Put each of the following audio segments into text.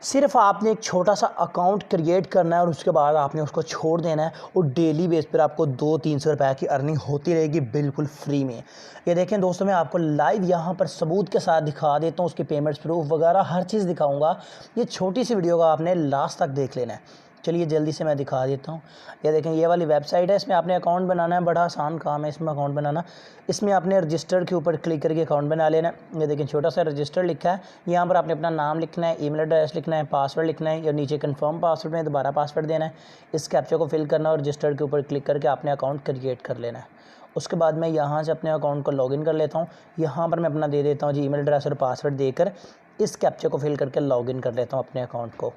सिर्फ आपने एक छोटा सा अकाउंट क्रिएट करना है और उसके बाद आपने उसको छोड़ देना है और डेली बेस पर आपको 200-300 रुपए की अर्निंग होती रहेगी बिल्कुल फ्री में। ये देखें दोस्तों, मैं आपको लाइव यहाँ पर सबूत के साथ दिखा देता हूँ, उसके पेमेंट्स प्रूफ वगैरह हर चीज़ दिखाऊंगा। ये छोटी सी वीडियो का आपने लास्ट तक देख लेना है। चलिए जल्दी से मैं दिखा देता हूँ। ये देखें, ये वाली वेबसाइट है, इसमें आपने अकाउंट बनाना है। बड़ा आसान काम है इसमें अकाउंट बनाना। इसमें आपने रजिस्टर के ऊपर क्लिक करके अकाउंट बना लेना है। ये देखें, छोटा सा रजिस्टर लिखा है। यहाँ पर आपने अपना नाम लिखना है, ईमेल एड्रेस लिखना है, पासवर्ड लिखना है, या नीचे कंफर्म पासवर्ड में दोबारा पासवर्ड देना है। इस कैप्चा को फिल करना और रजिस्टर के ऊपर क्लिक करके आपने अकाउंट क्रिएट कर लेना है। उसके बाद मैं यहाँ से अपने अकाउंट को लॉगिन कर लेता हूँ। यहाँ पर मैं अपना दे देता हूँ जी ईमेल एड्रेस और पासवर्ड देकर इस कैप्चा को फिल करके लॉगिन कर लेता हूँ अपने अकाउंट को।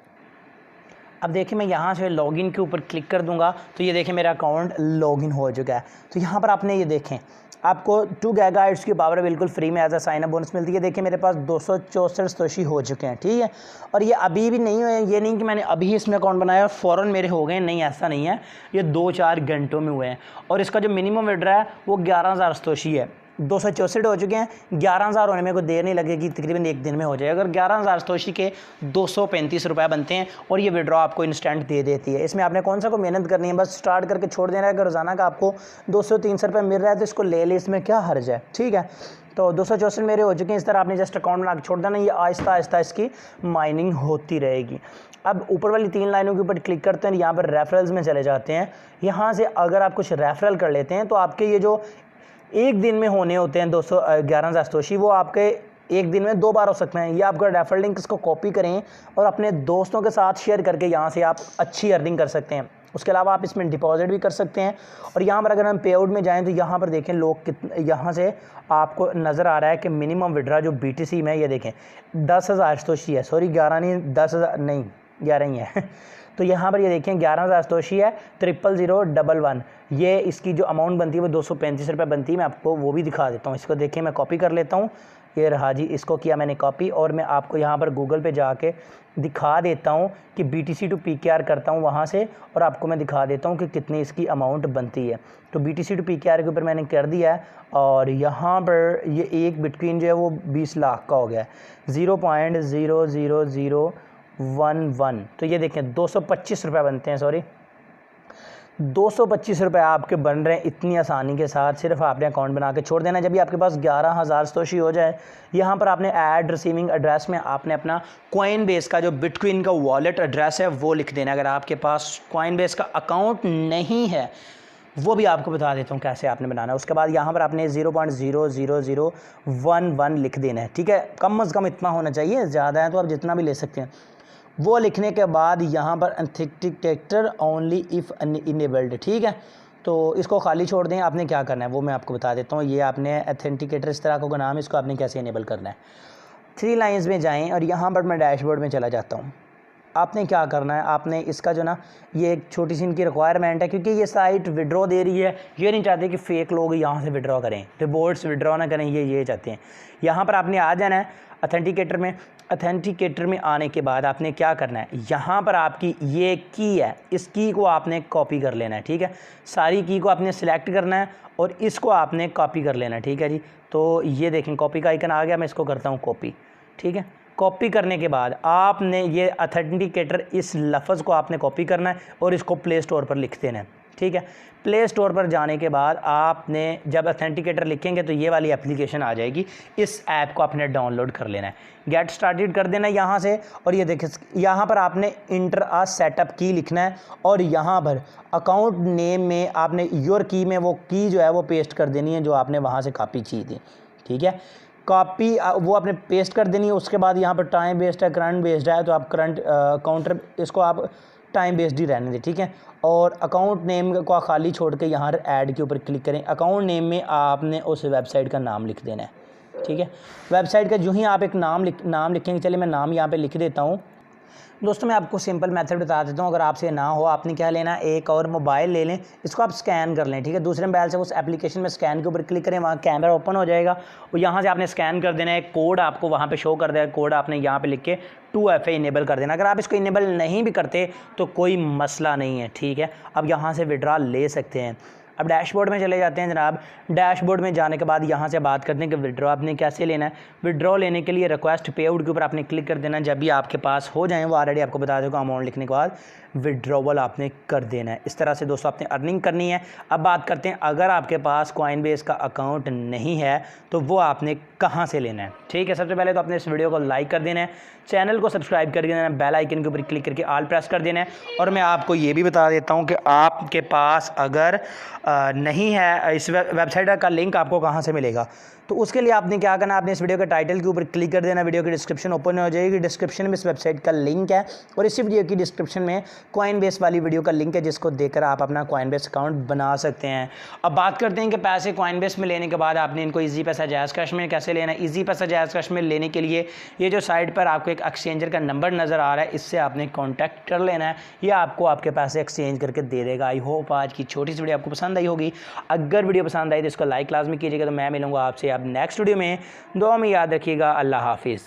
अब देखिए, मैं यहाँ से लॉगिन के ऊपर क्लिक कर दूंगा तो ये देखें मेरा अकाउंट लॉगिन हो चुका है। तो यहाँ पर आपने ये देखें, आपको 2 गीगाबाइट्स की पावर बिल्कुल फ्री में as a sign up bonus मिलती है। देखिए मेरे पास 264 सतोशी हो चुके हैं, ठीक है। और ये अभी भी नहीं हुए, ये नहीं कि मैंने अभी इसमें अकाउंट बनाया और फ़ौरन मेरे हो गए, नहीं ऐसा नहीं है। ये 2-4 घंटों में हुए हैं। और इसका जो मिनिमम विड्रॉ है वो 11,000 सतोशी है। 264 हो चुके हैं, 11,000 होने में कोई देर नहीं लगेगी, तकरीबन एक दिन में हो जाएगा। अगर 11,000 सतोशी के 235 रुपये बनते हैं और ये विड्रॉ आपको इंस्टेंट दे देती है। इसमें आपने कौन सा को मेहनत करनी है, बस स्टार्ट करके छोड़ देना है। अगर रोज़ाना का आपको 200-300 रुपये मिल रहा है तो इसको ले ले, इसमें क्या हर्ज है, ठीक है। तो 264 मेरे हो चुके हैं। इस तरह आपने जस्ट अकाउंट बना के छोड़ देना, ये आहिस्ता आहिस्ता इसकी माइनिंग होती रहेगी। अब ऊपर वाली 3 लाइनों के ऊपर क्लिक करते हैं, यहाँ पर रेफरल्स में चले जाते हैं। यहाँ से अगर आप कुछ रेफरल कर लेते हैं तो आपके ये जो एक दिन में होने होते हैं 11,000 सतोशी, वो आपके एक दिन में 2 बार हो सकते हैं। ये आपका रेफरल लिंक इसको कॉपी करें और अपने दोस्तों के साथ शेयर करके यहाँ से आप अच्छी अर्निंग कर सकते हैं। उसके अलावा आप इसमें डिपॉजिट भी कर सकते हैं। और यहाँ पर अगर हम पे आउट में जाएँ तो यहाँ पर देखें लोग कितने, यहाँ से आपको नज़र आ रहा है कि मिनिमम विड्रॉ जो BTC में, ये देखें 10,000 सतोशी है। सॉरी 11 नहीं, 10,000 नहीं, 11 ही है। तो यहाँ पर ये देखें 11,000 सतोशी है, 00011। ये इसकी जो अमाउंट बनती है वो 235 रुपये बनती है। मैं आपको वो भी दिखा देता हूँ। इसको देखिए, मैं कॉपी कर लेता हूँ। ये रहा जी, इसको किया मैंने कॉपी और मैं आपको यहाँ पर गूगल पे जाके दिखा देता हूँ कि BTC to PKR करता हूँ वहाँ से, और आपको मैं दिखा देता हूँ कि कितनी इसकी अमाउंट बनती है। तो BTC to PKR के ऊपर मैंने कर दिया है और यहाँ पर ये एक बिटकॉइन जो है वो 20 लाख का हो गया है, 0.00011। तो ये देखें 225 रुपये बनते हैं। सॉरी 225 रुपये आपके बन रहे हैं इतनी आसानी के साथ। सिर्फ आपने अकाउंट बना के छोड़ देना है। जब भी आपके पास 11,000 सतोशी हो जाए, यहाँ पर आपने ऐड रिसीविंग एड्रेस में आपने अपना कॉइनबेस का जो बिटकॉइन का वॉलेट एड्रेस है वो लिख देना। अगर आपके पास कॉइनबेस का अकाउंट नहीं है वो भी आपको बता देता हूँ कैसे आपने बनाना है। उसके बाद यहाँ पर आपने 0.00011 लिख देना है, ठीक है। कम अज़ कम इतना होना चाहिए, ज़्यादा है तो आप जितना भी ले सकते हैं। वो लिखने के बाद यहाँ पर ऑथेंटिकेटर ओनली इफ़ इनेबल्ड, ठीक है। तो इसको खाली छोड़ दें। आपने क्या करना है वो मैं आपको बता देता हूँ। ये आपने ऑथेंटिकेटर इस तरह का नाम है, इसको आपने कैसे इनेबल करना है। 3 लाइन्स में जाएँ और यहाँ पर मैं डैशबोर्ड में चला जाता हूँ। आपने क्या करना है, आपने इसका जो ना, ये एक छोटी सी इनकी रिक्वायरमेंट है क्योंकि ये साइट विड्रॉ दे रही है। ये नहीं चाहते कि फ़ेक लोग यहाँ से विड्रॉ करें, रिपोर्ट्स विड्रॉ ना करें, ये चाहते हैं। यहाँ पर आपने आ जाना है ऑथेंटिकेटर में। ऑथेंटिकेटर में आने के बाद आपने क्या करना है, यहाँ पर आपकी ये की है, इस की को आपने कॉपी कर लेना है, ठीक है। सारी की को आपने सिलेक्ट करना है और इसको आपने कॉपी कर लेना है, ठीक है जी। तो ये देखें कॉपी का आइकन आ गया, मैं इसको करता हूँ कॉपी, ठीक है। कॉपी करने के बाद आपने ये ऑथेंटिकेटर, इस लफ्ज़ को आपने कॉपी करना है और इसको प्ले स्टोर पर लिख देना है, ठीक है। प्ले स्टोर पर जाने के बाद आपने जब ऑथेंटिकेटर लिखेंगे तो ये वाली एप्लीकेशन आ जाएगी। इस ऐप को आपने डाउनलोड कर लेना है, गेट स्टार्टेड कर देना है यहाँ से। और ये देखिए यहाँ पर आपने इंटर आ सेटअप की लिखना है और यहाँ पर अकाउंट नेम में आपने योर की में वो की जो है वो पेस्ट कर देनी है जो आपने वहाँ से कॉपी की थी, ठीक है। कॉपी वो आपने पेस्ट कर देनी है। उसके बाद यहाँ पर टाइम बेस्ड है, करंट बेस्ड है, तो आप करंट काउंटर इसको आप टाइम बेस्ड ही रहने दें, ठीक है। और अकाउंट नेम को खाली छोड़ के यहाँ ऐड के ऊपर क्लिक करें। अकाउंट नेम में आपने उस वेबसाइट का नाम लिख देना है, ठीक है। वेबसाइट का जो ही आप एक नाम लिखेंगे, चलिए मैं नाम यहाँ पे लिख देता हूँ। दोस्तों मैं आपको सिंपल मेथड बता देता हूँ। अगर आपसे ना हो, आपने क्या लेना है, एक और मोबाइल ले लें, इसको आप स्कैन कर लें, ठीक है। दूसरे मोबाइल से उस एप्लीकेशन में स्कैन के ऊपर क्लिक करें, वहाँ कैमरा ओपन हो जाएगा और यहाँ से आपने स्कैन कर देना है। कोड आपको वहाँ पे शो कर देगा, कोड आपने यहाँ पे लिख के 2FA इनेबल कर देना। अगर आप इसको इनेबल नहीं भी करते तो कोई मसला नहीं है, ठीक है। अब यहाँ से विड्रॉ ले सकते हैं। अब डैशबोर्ड में चले जाते हैं जनाब। डैशबोर्ड में जाने के बाद यहाँ से बात करते हैं कि विड्रॉ आपने कैसे लेना है। विड्रॉ लेने के लिए रिक्वेस्ट पे आउट के ऊपर आपने क्लिक कर देना है। जब भी आपके पास हो जाए, वो ऑलरेडी आपको बता देगा, अमाउंट लिखने के बाद विड्रॉवल आपने कर देना है। इस तरह से दोस्तों आपने अर्निंग करनी है। अब बात करते हैं अगर आपके पास कॉइनबेस का अकाउंट नहीं है तो वो आपने कहाँ से लेना है। ठीक है, सबसे पहले तो आपने इस वीडियो को लाइक कर देना है, चैनल को सब्सक्राइब कर देना है, बेल आइकन के ऊपर क्लिक करके ऑल प्रेस कर देना है। और मैं आपको ये भी बता देता हूँ कि आपके पास अगर नहीं है, इस वेबसाइट का लिंक आपको कहाँ से मिलेगा, तो उसके लिए आपने क्या करना है, आपने इस वीडियो के टाइटल के ऊपर क्लिक कर देना। वीडियो की डिस्क्रिप्शन ओपन हो जाएगी, डिस्क्रिप्शन में इस वेबसाइट का लिंक है और इसी वीडियो की डिस्क्रिप्शन में कॉइनबेस वाली वीडियो का लिंक है, जिसको देखकर आप अपना कॉइनबेस अकाउंट बना सकते हैं। अब बात करते हैं कि पैसे कॉइनबेस में लेने के बाद आपने इनको ईजी पैसा जायज़ कैश में कैसे लेना है। ईजी पैसा जायज़ कैश में लेने के लिए ये जो साइट पर आपको एक एक्सचेंजर का नंबर नज़र आ रहा है, इससे आपने कॉन्टैक्ट कर लेना है, ये आपको आपके पैसे एक्सचेंज करके दे देगा। आई होप आज की छोटी सी वीडियो आपको पसंद आई होगी। अगर वीडियो पसंद आई तो इसको लाइक लाजमी कीजिएगा। तो मैं मिलूंगा आपसे अब नेक्स्ट वीडियो में। दुआ में याद रखिएगा। अल्लाह हाफिज़।